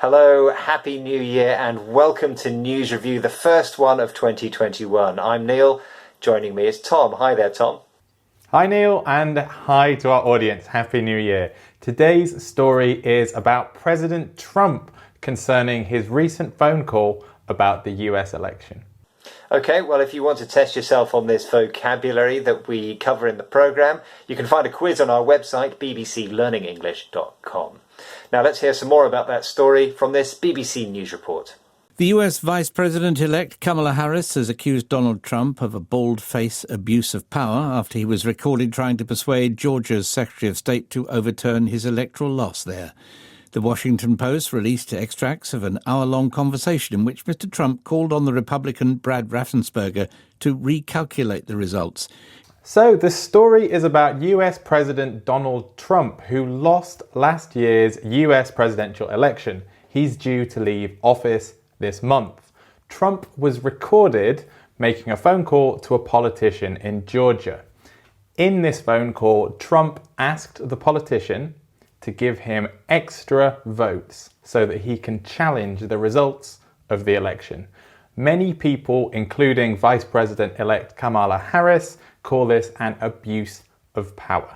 Hello, Happy New Year and welcome to News Review, the first one of 2021. I'm Neil, joining me is Tom. Hi there, Tom. Hi Neil, and hi to our audience. Happy New Year. Today's story is about President Trump concerning his recent phone call about the US election. Okay, well, if you want to test yourself on this vocabulary that we cover in the programme, you can find a quiz on our website, bbclearningenglish.com. Now let's hear some more about that story from this BBC News report. The US Vice President-elect Kamala Harris has accused Donald Trump of a bald-face abuse of power after he was recorded trying to persuade Georgia's Secretary of State to overturn his electoral loss there. The Washington Post released extracts of an hour-long conversation in which Mr. Trump called on the Republican Brad Raffensperger to recalculate the results. So the story is about US President Donald Trump, who lost last year's US presidential election. He's due to leave office this month. Trump was recorded making a phone call to a politician in Georgia. In this phone call, Trump asked the politician to give him extra votes so that he can challenge the results of the election. Many people, including Vice President-elect Kamala Harris, call this an abuse of power.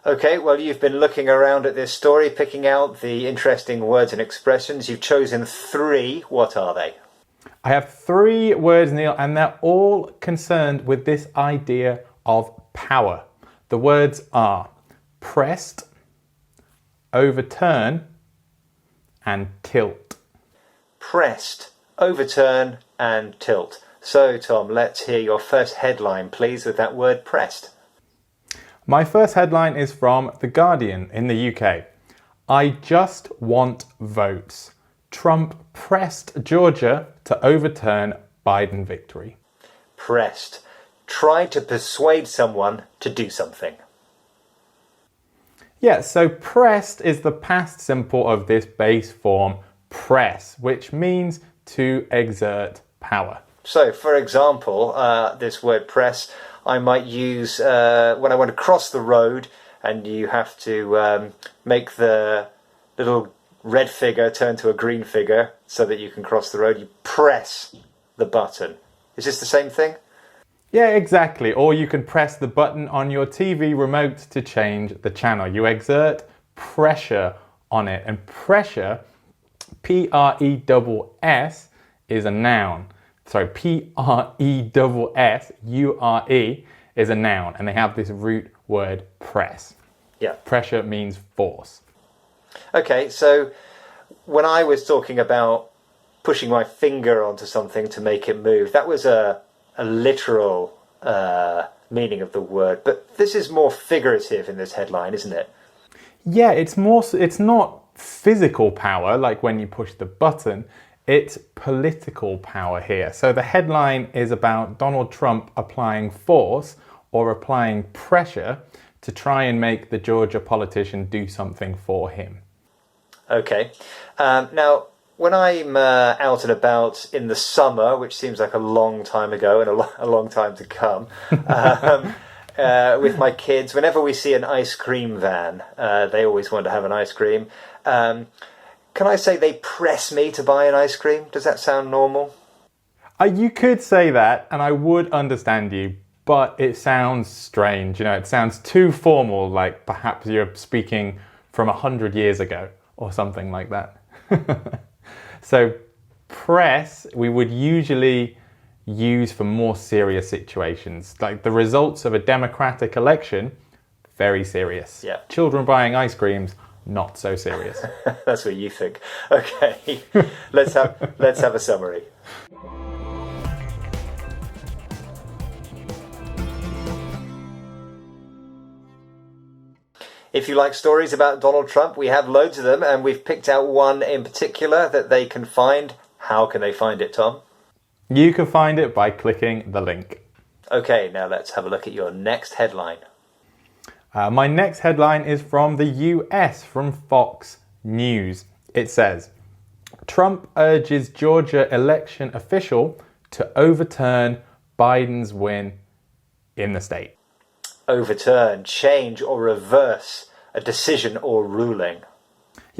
Okay, well, you've been looking around at this story, picking out the interesting words and expressions. You've chosen 3. What are they? I have 3 words, Neil, and they're all concerned with this idea of power. The words are pressed, overturn, and tilt. Pressed, overturn, and tilt. So, Tom, let's hear your first headline, please, with that word pressed. My first headline is from The Guardian in the UK. I just want votes. Trump pressed Georgia to overturn Biden victory. Pressed. Tried to persuade someone to do something. Yeah, so pressed is the past simple of this base form press, which means to exert power. So, for example, this word press, I might use when I want to cross the road and you have to make the little red figure turn to a green figure so that you can cross the road. You press the button. Is this the same thing? Yeah, exactly. Or you can press the button on your TV remote to change the channel. You exert pressure on it. And pressure, P-R-E-S-S, is a noun. Sorry, P-R-E-S-S-U-R-E is a noun, and they have this root word press. Yeah. Pressure means force. Okay, so when I was talking about pushing my finger onto something to make it move, that was a literal meaning of the word, but this is more figurative in this headline, isn't it? Yeah, it's not physical power like when you push the button. It's political power here. So the headline is about Donald Trump applying force or applying pressure to try and make the Georgia politician do something for him. Okay. Now, when I'm out and about in the summer, which seems like a long time ago and a long time to come, with my kids, whenever we see an ice cream van, they always want to have an ice cream. Can I say they press me to buy an ice cream? Does that sound normal? You could say that, and I would understand you, but it sounds strange. You know, it sounds too formal, like perhaps you're speaking from 100 years ago or something like that. So press, we would usually use for more serious situations, like the results of a democratic election, very serious. Yeah. Children buying ice creams, not so serious. That's what you think. Okay, let's have a summary. If you like stories about Donald Trump, we have loads of them, and we've picked out one in particular that they can find. How can they find it, Tom? You can find it by clicking the link. Okay, now let's have a look at your next headline. My next headline is from the US, from Fox News. It says, Trump urges Georgia election official to overturn Biden's win in the state. Overturn, change or reverse a decision or ruling.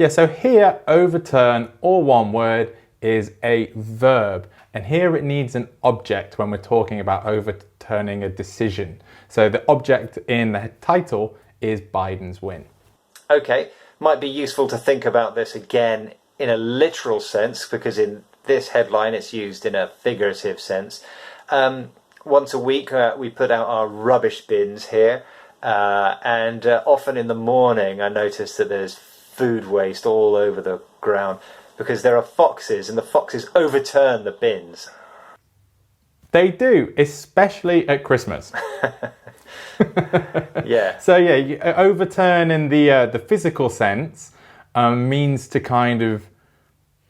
Yeah, so here, overturn, or one word, is a verb. And here it needs an object when we're talking about overturning a decision. So the object in the title is Biden's win. Okay, might be useful to think about this again in a literal sense, because in this headline it's used in a figurative sense. Once a week we put out our rubbish bins here, and often in the morning I notice that there's food waste all over the ground because there are foxes, and the foxes overturn the bins. They do, especially at Christmas. Yeah. So yeah, overturn in the physical sense means to kind of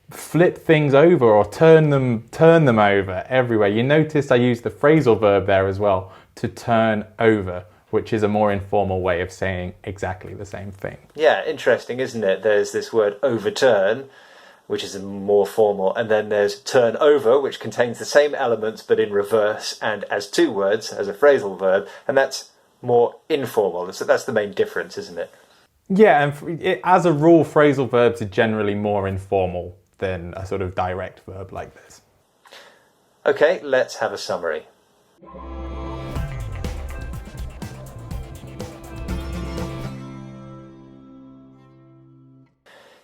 flip things over or turn them over everywhere. You noticed I used the phrasal verb there as well, to turn over, which is a more informal way of saying exactly the same thing. Yeah, interesting, isn't it? There's this word overturn, which is more formal, and then there's turn over, which contains the same elements but in reverse and as two words, as a phrasal verb, and that's more informal. So that's the main difference, isn't it? Yeah, and as a rule, phrasal verbs are generally more informal than a sort of direct verb like this. Okay, let's have a summary.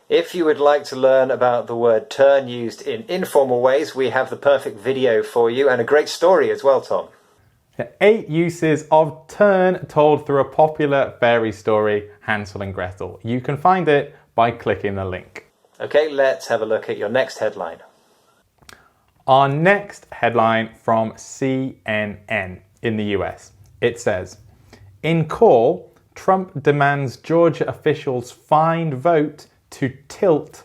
If you would like to learn about the word turn used in informal ways, we have the perfect video for you, and a great story as well, Tom. 8 uses of turn told through a popular fairy story, Hansel and Gretel. You can find it by clicking the link. Okay, let's have a look at your next headline. Our next headline from CNN in the US. It says, in call, Trump demands Georgia officials find vote to tilt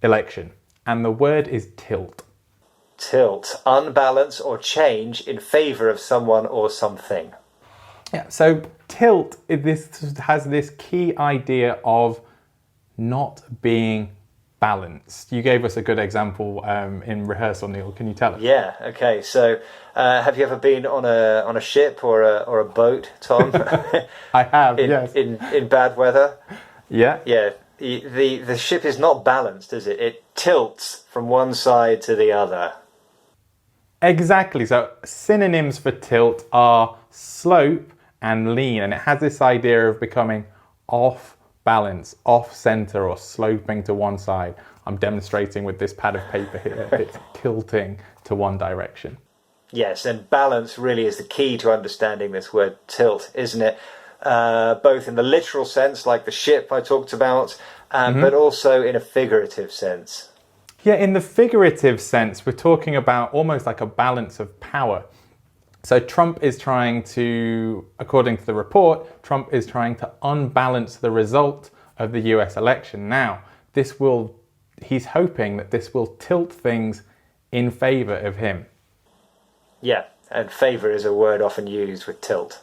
election. And the word is tilt. Tilt, unbalance or change in favour of someone or something. Yeah, so tilt this has this key idea of not being balanced. You gave us a good example in rehearsal, Neil. Can you tell us? Yeah, okay. So have you ever been on a ship or a boat, Tom? I have, yes. In bad weather? Yeah. Yeah. The ship is not balanced, is it? It tilts from one side to the other. Exactly. So synonyms for tilt are slope and lean, and it has this idea of becoming off balance, off center, or sloping to one side. I'm demonstrating with this pad of paper here. It's tilting to one direction. Yes, and balance really is the key to understanding this word tilt, isn't it? Both in the literal sense, like the ship I talked about, but also in a figurative sense. Yeah, in the figurative sense, we're talking about almost like a balance of power. So Trump is trying to, according to the report, Trump is trying to unbalance the result of the US election. Now, he's hoping that this will tilt things in favour of him. Yeah, and favour is a word often used with tilt.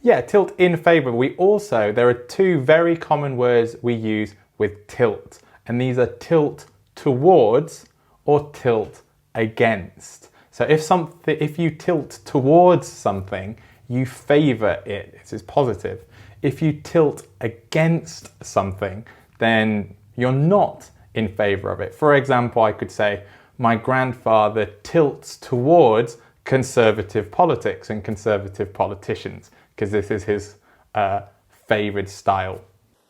Yeah, tilt in favour. There are two very common words we use with tilt, and these are tilt towards or tilt against. So if you tilt towards something, you favour it. This is positive. If you tilt against something, then you're not in favour of it. For example, I could say, my grandfather tilts towards conservative politics and conservative politicians, because this is his favoured style.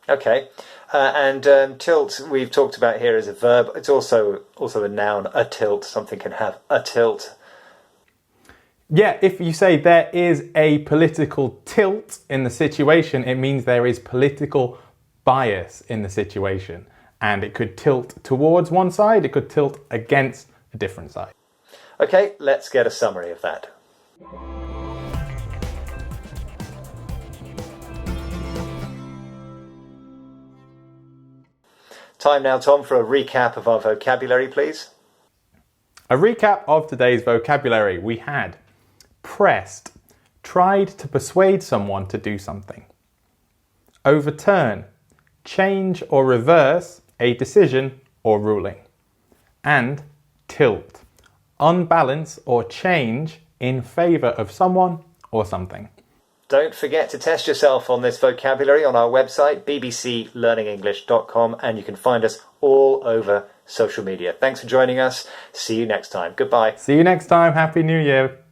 Okay, and tilt we've talked about here as a verb. It's also a noun, a tilt. Something can have a tilt. Yeah, if you say there is a political tilt in the situation, it means there is political bias in the situation. And it could tilt towards one side, it could tilt against a different side. Okay, let's get a summary of that. Time now, Tom, for a recap of our vocabulary, please. A recap of today's vocabulary. We had pressed, tried to persuade someone to do something. Overturn, change or reverse a decision or ruling. And tilt, unbalance or change in favour of someone or something. Don't forget to test yourself on this vocabulary on our website, bbclearningenglish.com, and you can find us all over social media. Thanks for joining us. See you next time. Goodbye. See you next time. Happy New Year.